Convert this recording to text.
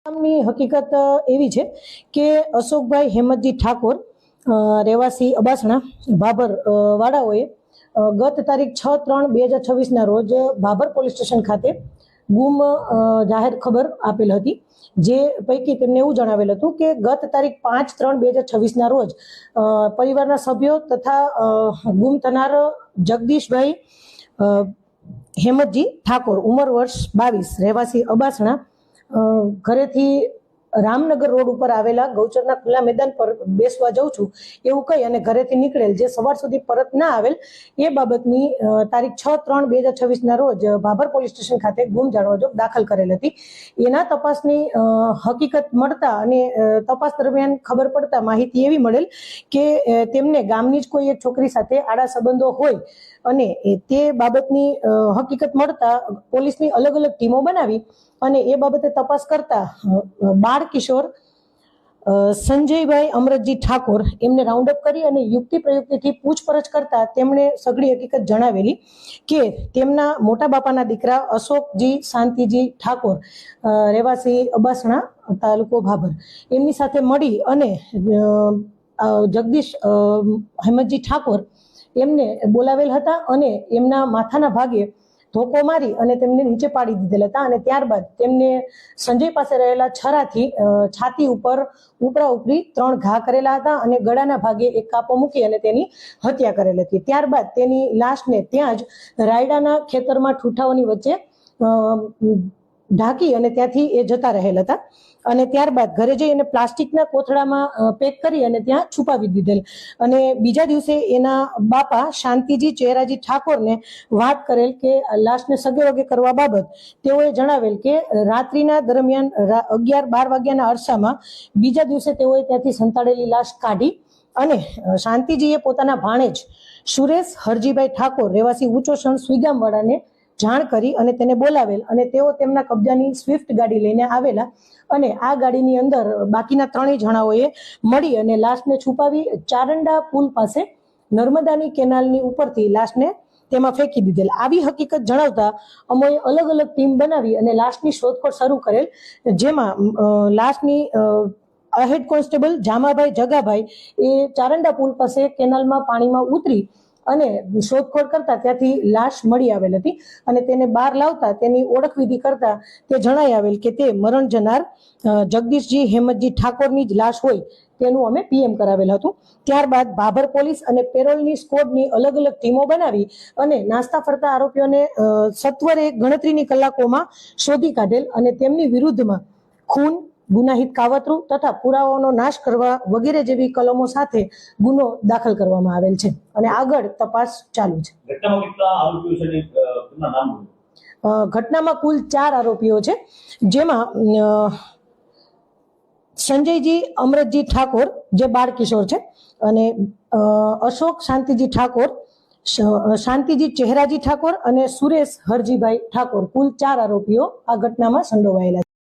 ની હકીકત એવી છે કે અશોકભાઈ હેમંતજી ઠાકોર રહેવાસી અબાસણા ભાભર વાળાઓએ ગત તારીખ 6/3/2026 ના રોજ ભાભર પોલીસ સ્ટેશન ખાતે ગુમ જાહેર ખબર આપેલ હતી, જે પૈકી તેમને એવું જણાવેલ હતું કે ગત તારીખ 5/3/2026 ના રોજ પરિવારના સભ્યો તથા ગુમ થનાર જગદીશભાઈ હેમંતજી ઠાકોર ઉંમર વર્ષ 22 રહેવાસી અબાસણા ઘરેથી રામનગર રોડ ઉપર આવેલા ગૌચરના ખુલ્લા મેદાન પર બેસવા જાઉં છું એવું કહી અને ઘરેથી નીકળેલ, જે સવાર સુધી પરત ના આવેલ એ બાબતની તારીખ 6/3/2026 ના રોજ ભાભર પોલીસ સ્ટેશન ખાતે ગુમ જાણવા જોગ દાખલ કરેલ હતી. એના તપાસની હકીકત મળતા અને તપાસ દરમિયાન ખબર પડતા માહિતી એવી મળેલ કે તેમને ગામની જ કોઈ એક છોકરી સાથે આડા સંબંધો હોય અને તે બાબતની હકીકત મળતા પોલીસની અલગ અલગ ટીમો બનાવી અને એ બાબતે તપાસ કરતા બાળ કિશોર સંજયભાઈ અમરતજી ઠાકોર એમને રાઉન્ડ અપ કરી અને યુક્તિ પ્રયુક્તિથી પૂછપરછ કરતા તેમણે સઘળી હકીકત જણાવેલી કે તેમના મોટા બાપાના દીકરા અશોકજી શાંતિજી ઠાકોર રહેવાસી અબાસણા તાલુકો ભાભર એમની સાથે મળી અને જગદીશ હેમંતજી ઠાકોર એમને બોલાવેલ હતા અને એમના માથાના ભાગે ધોકો મારી અને તેમને નીચે પાડી દીધેલ હતા અને ત્યારબાદ તેમને સંજય પાસે રહેલા છરાથી છાતી ઉપર ઉપરા ઉપરી 3 ઘા કરેલા હતા અને ગળાના ભાગે એક કાપો મૂકી અને તેની હત્યા કરેલ હતી. ત્યારબાદ તેની લાશને ત્યાં જ રાયડાના ખેતરમાં ઠૂઠાઓની વચ્ચે ઢાંકી અને ત્યાંથી એ જતા રહેલ હતા અને ત્યારબાદ ઘરે જઈ અને પ્લાસ્ટિકના કોથળામાં પેક કરી અને ત્યાં છુપાવી દીધેલ અને બીજા દિવસે એના બાપા શાંતિજી ચેરાજી ઠાકોરને વાત કરેલ કે લાશને સગે વગે કરવા બાબત તેઓએ જણાવેલ કે રાત્રિના દરમિયાન 11-12 વાગ્યાના અરસામાં બીજા દિવસે તેઓએ ત્યાંથી સંતાડેલી લાશ કાઢી અને શાંતિજીએ પોતાના ભાણેજ સુરેશ હરજીભાઈ ઠાકોર રહેવાસી ઊંચોસણ સુઈગામવાળાને જાણ કરી અને તેને બોલાવેલ અને તેઓ તેમના કબજાની સ્વિફ્ટ ગાડી લઈને આવેલા અને આ ગાડીની અંદર બાકીના 3 જણાઓએ મળી અને લાશને છુપાવી ચારંડા પુલ પાસે નર્મદાની કેનાલની ઉપરથી લાશને તેમાં ફેંકી દીધેલ. આવી હકીકત જણાવતા અમોએ અલગ અલગ ટીમ બનાવી અને લાશની શોધખોળ શરૂ કરેલ, જેમાં લાશની હેડ કોન્સ્ટેબલ જામાભાઈ જગાભાઈ એ ચારંડા પુલ પાસે કેનાલમાં પાણીમાં ઉતરી અને શોધખોળ કરતા ત્યાંથી લાશ મળી આવેલ હતી અને તેને બહાર લાવતા તેની ઓળખ વિધિ કરતા તે જણાઈ આવેલ કે તે મરણ જનાર જગદીશજી હેમંતજી ઠાકોરની જ લાશ હોય તેનું અમે પીએમ કરાવેલ હતું. ત્યારબાદ ભાભર પોલીસ અને પેરોલની સ્કોડની અલગ અલગ ટીમો બનાવી અને નાસ્તા ફરતા આરોપીઓને સત્વરે ગણતરીની કલાકોમાં શોધી કાઢેલ અને તેમની વિરુદ્ધમાં ખૂન, ગુનાહિત કાવતરું તથા પુરાવાઓનો નાશ કરવા વગેરે જેવી કલમો સાથે ગુનો દાખલ કરવામાં આવેલ છે અને આગળ તપાસ ચાલુ છે. ઘટનામાં કુલ 4 આરોપીઓ છે, જેમાં સંજયજી અમરતજી ઠાકોર જે બાળ કિશોર છે અને અશોક શાંતિજી ઠાકોર, શાંતિજી ચહેરાજી ઠાકોર અને સુરેશ હરજીભાઈ ઠાકોર, કુલ 4 આરોપીઓ આ ઘટનામાં સંડોવાયેલા છે.